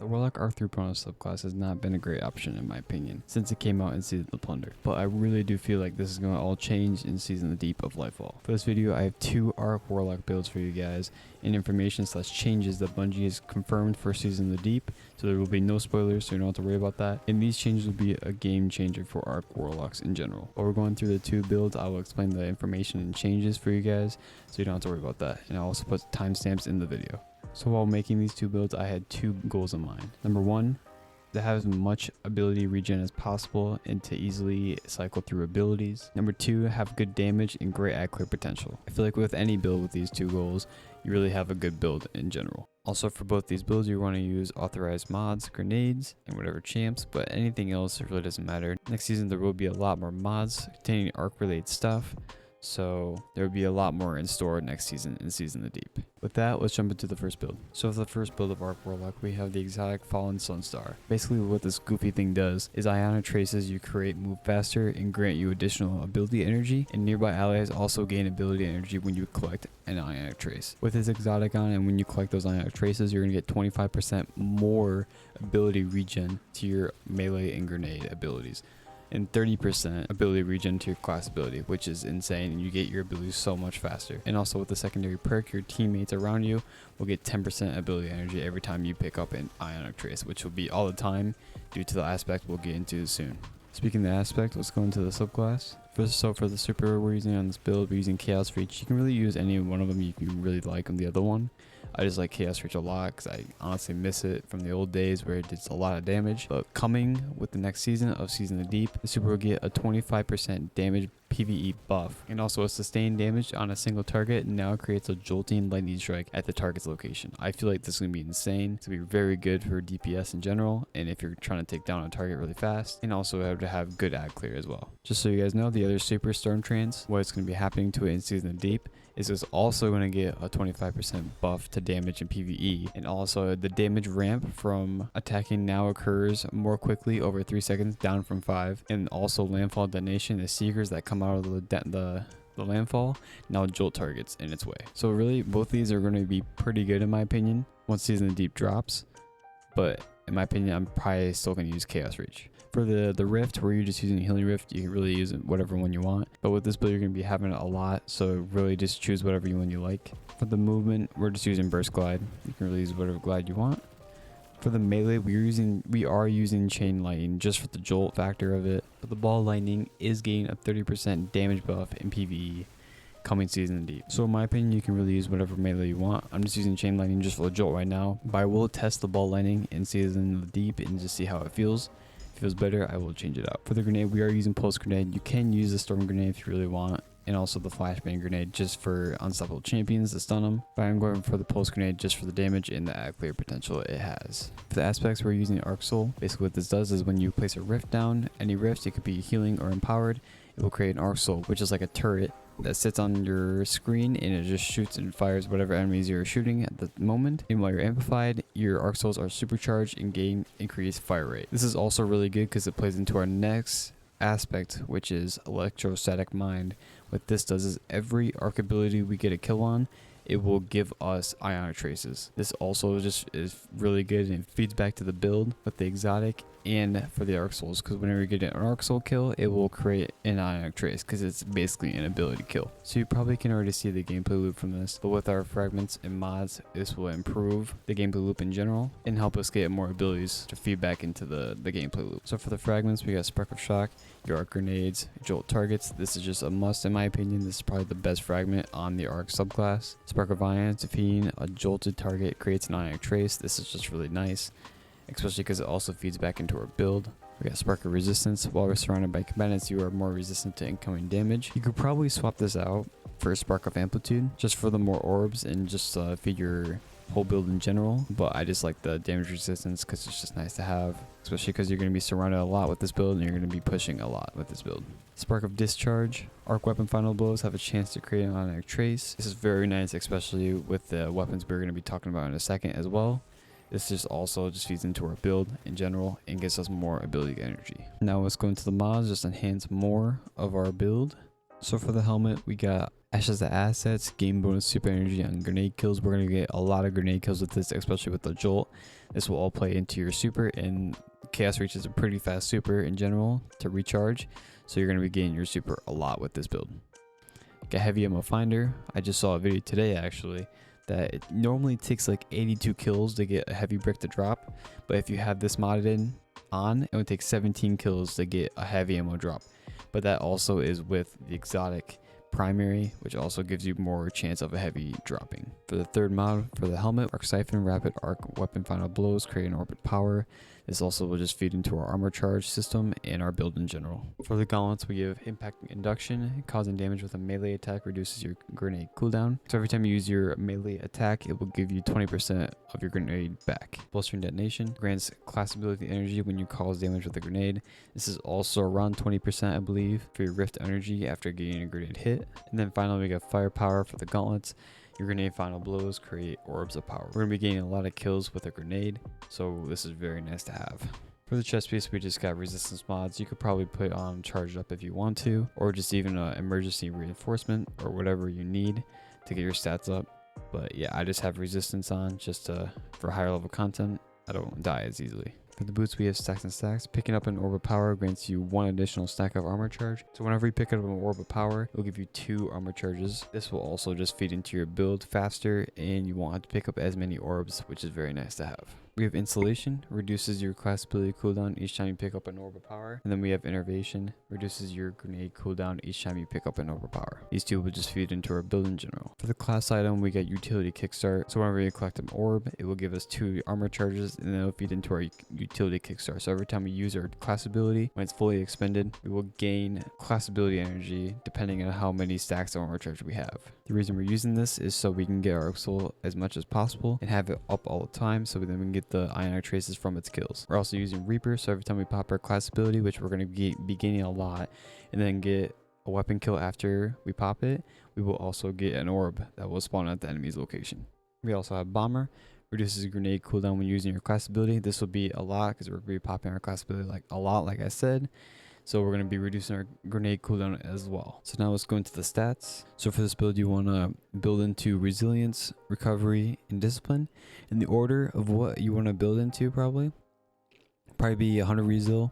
The Warlock R3 Prono subclass has not been a great option in my opinion since it came out in Season of the Plunder, but I really do feel like this is going to all change in Season of the Deep of Lightfall. For this video I have 2 Arc Warlock builds for you guys and information / changes that Bungie has confirmed for Season of the Deep, so there will be no spoilers, so you don't have to worry about that, and these changes will be a game changer for Arc Warlocks in general. While we're going through the 2 builds, I will explain the information and changes for you guys so you don't have to worry about that, and I'll also put timestamps in the video. So while making these 2 builds, I had 2 goals in mind. Number 1, to have as much ability regen as possible and to easily cycle through abilities. Number 2, have good damage and great ad clear potential. I feel like with any build with these 2 goals, you really have a good build in general. Also for both these builds, you want to use authorized mods, grenades, and whatever champs, but anything else it really doesn't matter. Next season there will be a lot more mods containing arc related stuff, so there will be a lot more in store next season in Season of the Deep. With that, let's jump into the first build. So for the first build of Arc Warlock, we have the exotic Fallen Sunstar. Basically what this goofy thing does is ionic traces you create move faster and grant you additional ability energy, and nearby allies also gain ability energy when you collect an ionic trace. With his exotic on, and when you collect those ionic traces, you're going to get 25% more ability regen to your melee and grenade abilities, and 30% ability regen to your class ability, which is insane, and you get your abilities so much faster. And also with the secondary perk, your teammates around you will get 10% ability energy every time you pick up an ionic trace, which will be all the time due to the aspect we'll get into soon. Speaking of the aspect, let's go into the subclass. So for the super we're using on this build, we're using Chaos Reach. You can really use any one of them if you really like them. The other one, I just like Chaos Reach a lot because I honestly miss it from the old days where it did a lot of damage. But coming with the next season of Season of the Deep, the super will get a 25% damage PvE buff, and also a sustained damage on a single target, and now it creates a jolting lightning strike at the target's location. I feel like this is going to be insane. It's going to be very good for DPS in general, and if you're trying to take down a target really fast, and also have to have good ad clear as well. Just so you guys know, the other super Storm Trance, what's going to be happening to it in Season of the Deep is it's also going to get a 25% buff to damage in PvE, and also the damage ramp from attacking now occurs more quickly over 3 seconds, down from 5, and also landfall detonation, the seekers that come out of the landfall now jolt targets in its way. So really both these are going to be pretty good in my opinion once Season of the Deep drops, but in my opinion I'm probably still going to use Chaos Reach. For the Rift, where you're just using Healing Rift, you can really use it whatever one you want. But with this build, you're going to be having it a lot, so really just choose whatever one you like. For the movement, we're just using Burst Glide. You can really use whatever glide you want. For the melee, we are using Chain Lightning just for the jolt factor of it. But the Ball Lightning is getting a 30% damage buff in PvE coming Season of the Deep. So in my opinion, you can really use whatever melee you want. I'm just using Chain Lightning just for the jolt right now, but I will test the Ball Lightning in Season of the Deep and just see how it feels. If it feels better, I will change it out. For the grenade, we are using Pulse Grenade. You can use the Storm Grenade if you really want, and also the Flashbang Grenade just for unstoppable champions to stun them. But I'm going for the Pulse Grenade just for the damage and the ad clear potential it has. For the aspects, we're using Arc Soul. Basically what this does is when you place a rift down, any rift, it could be healing or empowered, it will create an Arc Soul, which is like a turret that sits on your screen, and it just shoots and fires whatever enemies you're shooting at the moment. And while you're amplified, your Arc Souls are supercharged and gain increased fire rate. This is also really good because it plays into our next aspect, which is Electrostatic Mind. What this does is every arc ability we get a kill on, it will give us ionic traces. This also just is really good, and it feeds back to the build with the exotic and for the Arc Souls, because whenever you get an Arc Soul kill, it will create an ionic trace because it's basically an ability kill. So you probably can already see the gameplay loop from this, but with our fragments and mods, this will improve the gameplay loop in general and help us get more abilities to feed back into the gameplay loop. So for the fragments, we got Spark of Shock, your arc grenades, jolt targets. This is just a must in my opinion. This is probably the best fragment on the arc subclass. Spark of Ions, defeating a jolted target creates an ionic trace. This is just really nice, especially because it also feeds back into our build. We got Spark of Resistance. While we're surrounded by combatants, you are more resistant to incoming damage. You could probably swap this out for Spark of Amplitude just for the more orbs and just feed your whole build in general, but I just like the damage resistance because it's just nice to have, especially because you're going to be surrounded a lot with this build and you're going to be pushing a lot with this build. Spark of Discharge. Arc weapon final blows have a chance to create an ionic trace. This is very nice, especially with the weapons we're going to be talking about in a second as well. This just also just feeds into our build in general and gives us more ability energy. Now let's go into the mods, just enhance more of our build. So for the helmet, we got Ash as the assets, gain bonus super energy on grenade kills. We're going to get a lot of grenade kills with this, especially with the jolt. This will all play into your super, and Chaos Reach is a pretty fast super in general to recharge, so you're going to be getting your super a lot with this build. Get heavy ammo finder. I just saw a video today actually that it normally takes like 82 kills to get a heavy brick to drop, but if you have this modded on, it would take 17 kills to get a heavy ammo drop. But that also is with the exotic primary, which also gives you more chance of a heavy dropping. For the third mod, for the helmet, Arc Siphon, Rapid Arc Weapon Final Blows, create an orbit power. This also will just feed into our armor charge system and our build in general. For the gauntlets, we give impacting induction, causing damage with a melee attack reduces your grenade cooldown. So every time you use your melee attack, it will give you 20% of your grenade back. Bolstering detonation grants class ability energy when you cause damage with a grenade. This is also around 20%, I believe, for your rift energy after getting a grenade hit. And then finally, we got firepower for the gauntlets. Your grenade final blows create orbs of power. We're going to be gaining a lot of kills with a grenade, so this is very nice to have. For the chest piece, we just got resistance mods. You could probably put on charged up if you want to, or just even an emergency reinforcement or whatever you need to get your stats up. But yeah, I just have resistance on just for higher level content. I don't die as easily. For the boots, we have stacks and stacks. Picking up an orb of power grants you 1 additional stack of armor charge. So whenever you pick up an orb of power, it will give you 2 armor charges. This will also just feed into your build faster, and you won't have to pick up as many orbs, which is very nice to have. We have insulation, reduces your class ability cooldown each time you pick up an orb of power. And then we have innervation, reduces your grenade cooldown each time you pick up an orb of power. These two will just feed into our build in general. For the class item, we get utility kickstart. So whenever you collect an orb, it will give us 2 armor charges, and then it will feed into our utility kickstart. So every time we use our class ability, when it's fully expended, we will gain class ability energy depending on how many stacks of armor charge we have. The reason we're using this is so we can get our soul as much as possible and have it up all the time, so then we can get the ionic traces from its kills. We're also using Reaper, so every time we pop our class ability, which we're going to be gaining a lot, and then get a weapon kill after we pop it, we will also get an orb that will spawn at the enemy's location. We also have Bomber, reduces grenade cooldown when using your class ability. This will be a lot because we're going to be popping our class ability like a lot, like I said. So we're going to be reducing our grenade cooldown as well. So now let's go into the stats. So for this build, you want to build into resilience, recovery, and discipline. In the order of what you want to build into, probably be 100 resil.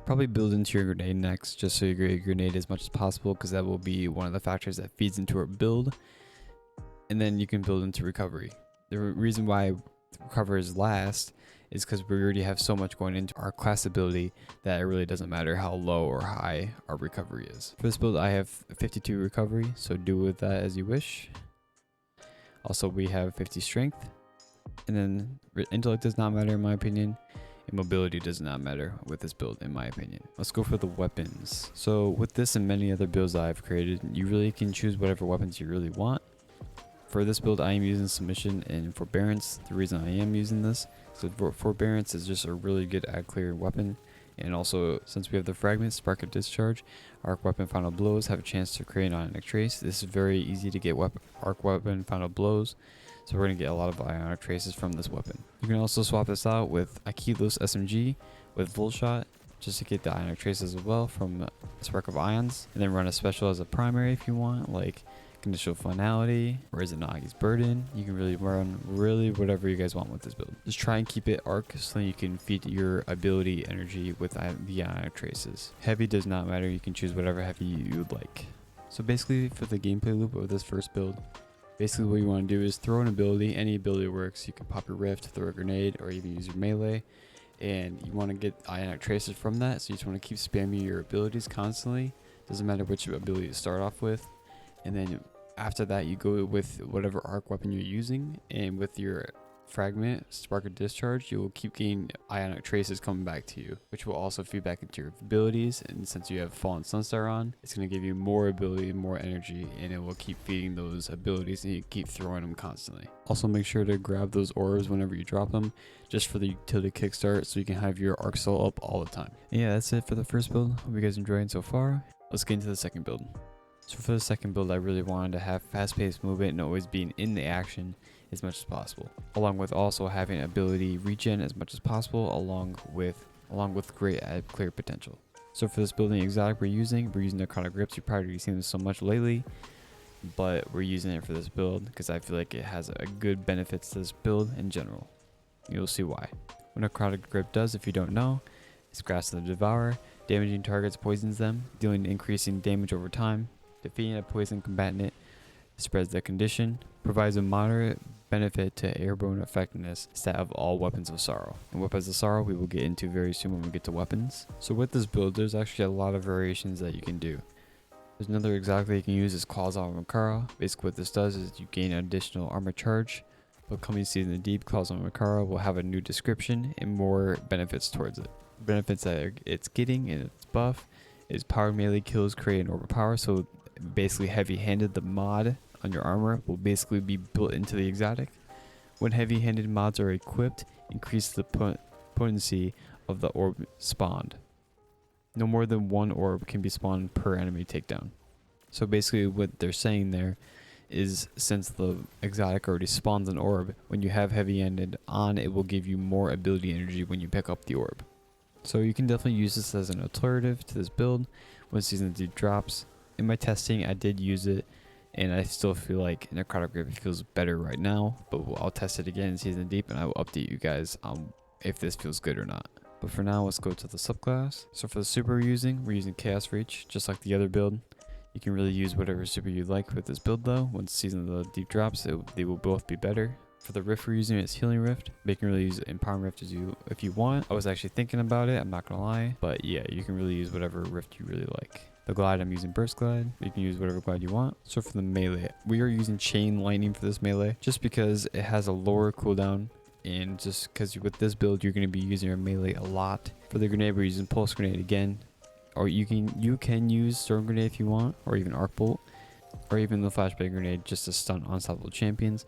Probably build into your grenade next, just so you get your grenade as much as possible, because that will be one of the factors that feeds into our build. And then you can build into recovery. The reason why recovery is last is because we already have so much going into our class ability that it really doesn't matter how low or high our recovery is. For this build, I have 52 recovery, so do with that as you wish. Also, we have 50 strength, and then intellect does not matter in my opinion, and mobility does not matter with this build in my opinion. Let's go for the weapons. So with this and many other builds that I've created, you really can choose whatever weapons you really want. For this build, I am using submission and forbearance. The reason I am using this is forbearance is just a really good add clear weapon, and also since we have the fragments, spark of discharge, arc weapon final blows have a chance to create an ionic trace. This is very easy to get arc weapon final blows, so we're going to get a lot of ionic traces from this weapon. You can also swap this out with Akilos SMG with Volt Shot, just to get the ionic traces as well from Spark of Ions, and then run a special as a primary if you want, like Conditional Finality, or is it Nagi's Burden? You can really run whatever you guys want with this build. Just try and keep it arc so you can feed your ability energy with the ionic traces. Heavy does not matter, you can choose whatever heavy you would like. So basically for the gameplay loop of this first build, basically what you want to do is throw an ability, any ability works. You can pop your rift, throw a grenade, or even use your melee, and you want to get ionic traces from that, so you just want to keep spamming your abilities constantly. Doesn't matter which ability you start off with, and then after that you go with whatever arc weapon you're using, and with your fragment, spark of discharge, you will keep getting ionic traces coming back to you, which will also feed back into your abilities. And since you have Fallen Sunstar on, it's going to give you more ability, more energy, and it will keep feeding those abilities, and you keep throwing them constantly. Also make sure to grab those orbs whenever you drop them, just for the utility kickstart, so you can have your arc soul up all the time. And yeah, that's it for the first build. Hope you guys enjoyed so far. Let's get into the second build. So for the second build, I really wanted to have fast-paced movement and always being in the action as much as possible, along with also having ability regen as much as possible, along with great add clear potential. So for this building exotic we're using Narcotic Grips. You've probably seen this so much lately. but we're using it for this build because I feel like it has a good benefits to this build in general. You'll see why. What necrotic grip does, if you don't know, is grasp of the devourer. Damaging targets poisons them, dealing increasing damage over time. Defeating a poison combatant spreads the condition. Provides a moderate benefit to airborne effectiveness stat of all weapons of sorrow. And weapons of sorrow we will get into very soon when we get to weapons. So with this build, there's actually a lot of variations that you can do. There's another exotic that you can use is Claws of Makara. Basically what this does is you gain an additional armor charge. But coming season the deep, Claws of Makara will have a new description and more benefits towards it. Benefits that it's getting in its buff is powered melee kills create an overpower. So basically heavy-handed, the mod on your armor will basically be built into the exotic. When heavy-handed mods are equipped, increase the potency of the orb spawned. No more than one orb can be spawned per enemy takedown. So basically what they're saying there is since the exotic already spawns an orb, when you have heavy-handed on, it will give you more ability energy when you pick up the orb. So you can definitely use this as an alternative to this build when Season of the Deep drops. In my testing, I did use it, and I still feel like Necrotic Grip feels better right now, but I'll test it again in Season of the Deep, and I will update you guys on if this feels good or not. But for now, let's go to the subclass. So for the super we're using Chaos Reach, just like the other build. You can really use whatever super you like with this build though. Once Season of the Deep drops, they will both be better. For the rift we're using, it's Healing Rift. But you can really use Empowerment Rift if you want. I was actually thinking about it, I'm not gonna lie. But yeah, you can really use whatever rift you really like. The glide, I'm using Burst Glide. You can use whatever glide you want. So for the melee, we are using Chain Lightning for this melee, just because it has a lower cooldown. And just because with this build, you're going to be using your melee a lot. For the grenade, we're using Pulse Grenade again. Or you can use Storm Grenade if you want, or even Arc Bolt, or even the Flashbang Grenade just to stun unstoppable champions.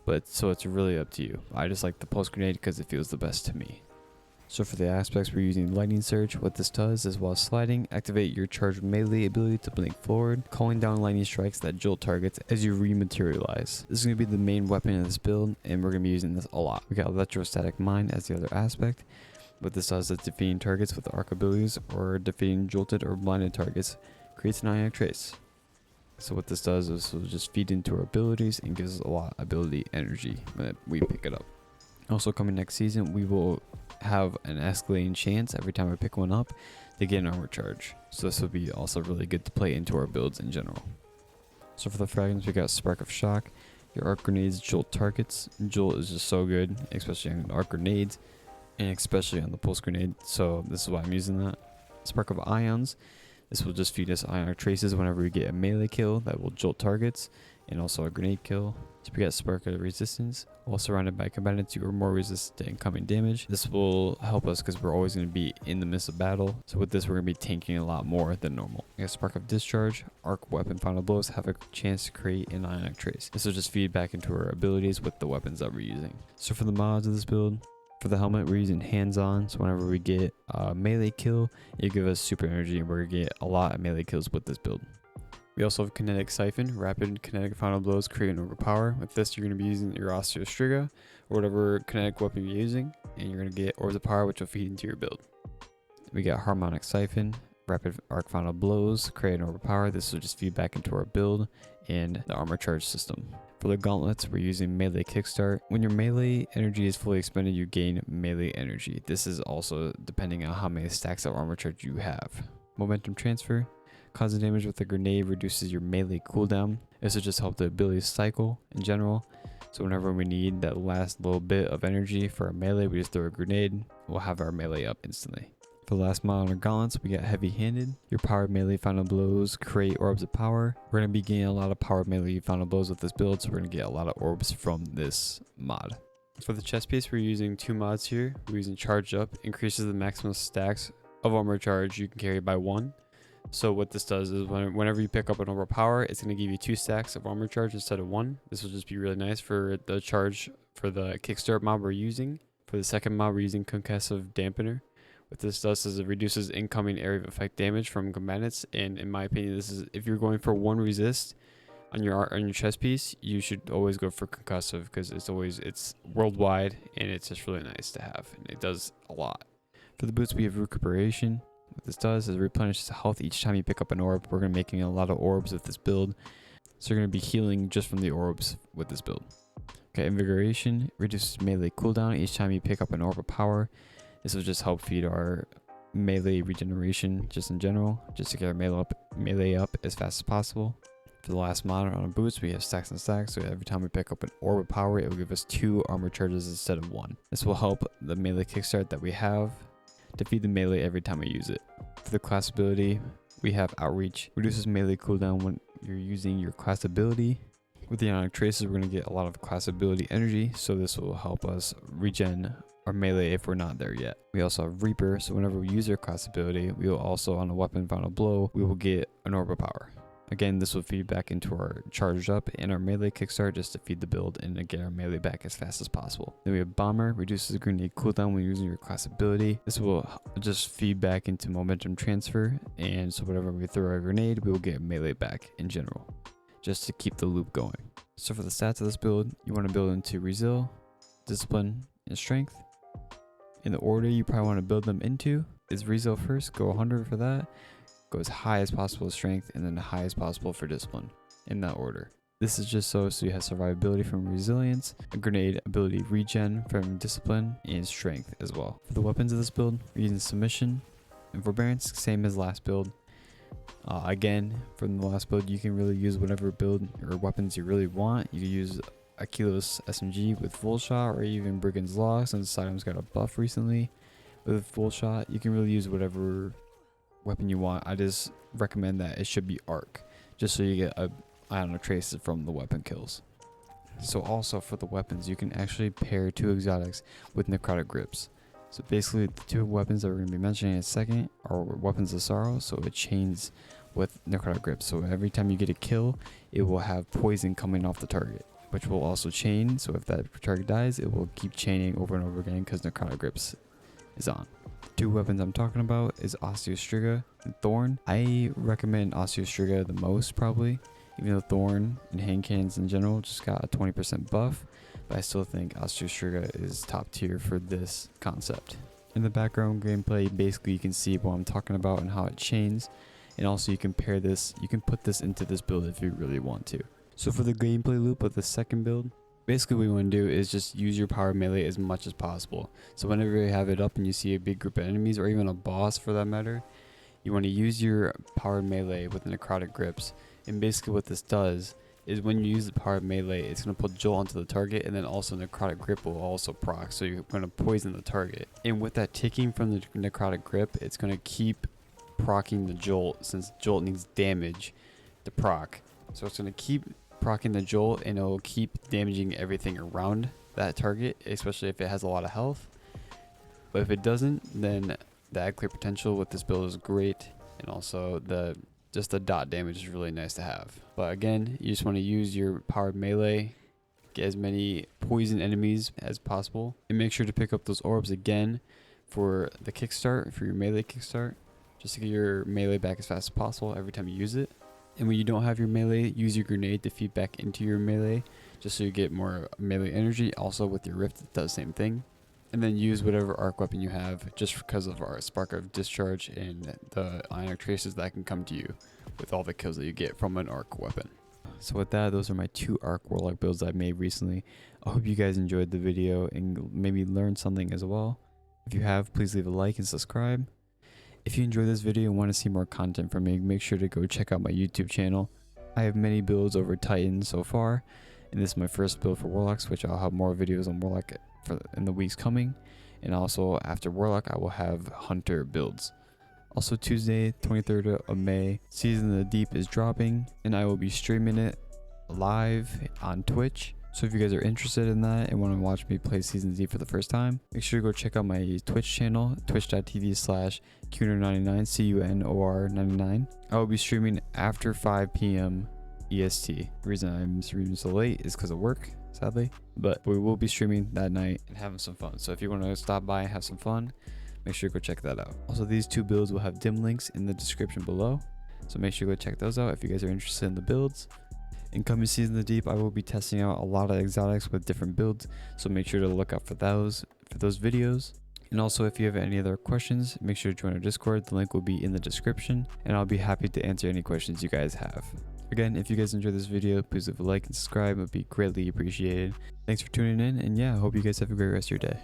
But so it's really up to you. I just like the Pulse Grenade because it feels the best to me. So for the aspects, we're using Lightning Surge. What this does is while sliding, activate your charged melee ability to blink forward, calling down lightning strikes that jolt targets as you rematerialize. This is going to be the main weapon in this build, and we're going to be using this a lot. We got Electrostatic Mine as the other aspect. What this does is defeating targets with arc abilities or defeating jolted or blinded targets creates an ionic trace. So what this does is it'll just feed into our abilities and gives us a lot of ability energy when we pick it up. Also coming next season, we will have an escalating chance every time I pick one up to get an armor charge. So this will be also really good to play into our builds in general. So for the fragments, we got Spark of Shock. Your arc grenades jolt targets. Jolt is just so good, especially on arc grenades and especially on the pulse grenade. So this is why I'm using that. Spark of Ions. This will just feed us ionic traces whenever we get a melee kill that will jolt targets, and also a grenade kill. So we got Spark of Resistance. While surrounded by combatants, you are more resistant to incoming damage. This will help us because we're always going to be in the midst of battle. So with this, we're going to be tanking a lot more than normal. We got Spark of Discharge. Arc Weapon Final Blows have a chance to create an ionic trace. This will just feed back into our abilities with the weapons that we're using. So for the mods of this build, for the helmet, we're using hands-on, so whenever we get a melee kill, it gives us super energy, and we're going to get a lot of melee kills with this build. We also have Kinetic Siphon, rapid kinetic final blows create an overpower. With this, you're going to be using your Osteo Striga, or whatever kinetic weapon you're using, and you're going to get Orbs of Power, which will feed into your build. We got Harmonic Siphon, rapid arc final blows create an overpower. This will just feed back into our build and the armor charge system. For the gauntlets, we're using melee kickstart. When your melee energy is fully expended, you gain melee energy. This is also depending on how many stacks of armor charge you have. Momentum transfer. Causing damage with a grenade reduces your melee cooldown. This will just help the ability cycle in general. So whenever we need that last little bit of energy for our melee, we just throw a grenade. We'll have our melee up instantly. For the last mod on our gauntlets, we got Heavy Handed. Your powered melee final blows create orbs of power. We're going to be getting a lot of powered melee final blows with this build, so we're going to get a lot of orbs from this mod. For the chest piece, we're using two mods here. We're using Charge Up, increases the maximum stacks of armor charge you can carry by 1. So what this does is whenever you pick up an overpower, it's going to give you 2 stacks of armor charge instead of 1. This will just be really nice for the charge for the kickstart mod we're using. For the second mod, we're using Concussive Dampener. What this does is it reduces incoming area of effect damage from combatants, and in my opinion, this is if you're going for 1 resist on your chest piece, you should always go for concussive because it's worldwide and it's just really nice to have, and it does a lot. For the boots, we have recuperation. What this does is replenishes health each time you pick up an orb. We're going to be making a lot of orbs with this build. So you're going to be healing just from the orbs with this build. Okay, Invigoration reduces melee cooldown each time you pick up an orb of power. This will just help feed our melee regeneration just in general, just to get our melee up as fast as possible. For the last mod on a boost, we have stacks and stacks, so every time we pick up an orb of power, it will give us 2 armor charges instead of 1. This will help the melee kickstart that we have to feed the melee every time we use it. For the class ability, we have Outreach, reduces melee cooldown when you're using your class ability. With the Ionic Traces, we're going to get a lot of class ability energy, so this will help us regen our melee if we're not there yet. We also have Reaper, so whenever we use our class ability, we will also, on a weapon final blow, we will get an orb of power. Again, this will feed back into our charge up and our melee kickstart just to feed the build and get our melee back as fast as possible. Then we have Bomber, reduces grenade cooldown when using your class ability. This will just feed back into momentum transfer, and so whenever we throw our grenade, we will get melee back in general, just to keep the loop going. So for the stats of this build, you want to build into Resil, Discipline, and Strength. In the order you probably want to build them into is Resil first, go 100 for that. Go as high as possible with Strength, and then the highest possible for Discipline, in that order. This is just so you have survivability from Resilience, a grenade ability regen from Discipline, and Strength as well. For the weapons of this build, we're using Submission and Forbearance, same as last build. Again, from the last build, you can really use whatever build or weapons you really want. You can use Akilos SMG with Full Shot, or even Brigand's Law, since this item's got a buff recently with Full Shot. You can really use whatever weapon you want. I just recommend that it should be Arc, just so you get a Ionic Traces from the weapon kills. So also for the weapons, you can actually pair 2 exotics with Necrotic Grips. So basically the 2 weapons that we're going to be mentioning in a second are Weapons of Sorrow, so it chains with Necrotic Grips. So every time you get a kill, it will have poison coming off the target, which will also chain. So if that target dies, it will keep chaining over and over again because Necrotic Grips is on. 2 weapons I'm talking about is Osteostriga and Thorn. I recommend Osteostriga the most probably, even though Thorn and hand cannons in general just got a 20% buff, but I still think Osteostriga is top tier for this concept. In the background gameplay, basically you can see what I'm talking about and how it chains, and also you can pair this, you can put this into this build if you really want to. So for the gameplay loop of the second build, basically what you want to do is just use your power melee as much as possible. So whenever you have it up and you see a big group of enemies, or even a boss for that matter, you want to use your power melee with Necrotic Grips. And basically what this does is when you use the power melee, it's going to put jolt onto the target, and then also Necrotic Grip will also proc, so you're going to poison the target. And with that ticking from the Necrotic Grip, it's going to keep proccing the jolt, since jolt needs damage to proc. So it's going to keep proccing the jolt, and it will keep damaging everything around that target, especially if it has a lot of health. But if it doesn't, then the add clear potential with this build is great, and also the dot damage is really nice to have. But again, you just want to use your powered melee, get as many poison enemies as possible, and make sure to pick up those orbs again for the kickstart, for your melee kickstart, just to get your melee back as fast as possible every time you use it. And when you don't have your melee, use your grenade to feed back into your melee, just so you get more melee energy. Also with your rift, it does the same thing. And then use whatever arc weapon you have, just because of our Spark of Discharge and the Ionic Traces that can come to you with all the kills that you get from an arc weapon. So with that, those are my 2 arc Warlock builds I made recently. I hope you guys enjoyed the video and maybe learned something as well. If you have, please leave a like and subscribe. If you enjoyed this video and want to see more content from me, make sure to go check out my YouTube channel. I have many builds over Titan so far, and this is my first build for Warlocks, which I'll have more videos on Warlock in the weeks coming. And also after Warlock, I will have Hunter builds. Also Tuesday, 23rd of May, Season of the Deep is dropping, and I will be streaming it live on Twitch. So if you guys are interested in that and want to watch me play Season Z for the first time, make sure to go check out my Twitch channel, twitch.tv/Cunor99, CUNOR99. I will be streaming after 5 p.m. EST. The reason I'm streaming so late is because of work, sadly. But we will be streaming that night and having some fun. So if you want to stop by and have some fun, make sure to go check that out. Also, these 2 builds will have dim links in the description below. So make sure to go check those out if you guys are interested in the builds. In coming Season of the Deep, I will be testing out a lot of exotics with different builds, so make sure to look out for those videos. And also, if you have any other questions, make sure to join our Discord. The link will be in the description, and I'll be happy to answer any questions you guys have. Again, if you guys enjoyed this video, please leave a like and subscribe. It would be greatly appreciated. Thanks for tuning in, and yeah, I hope you guys have a great rest of your day.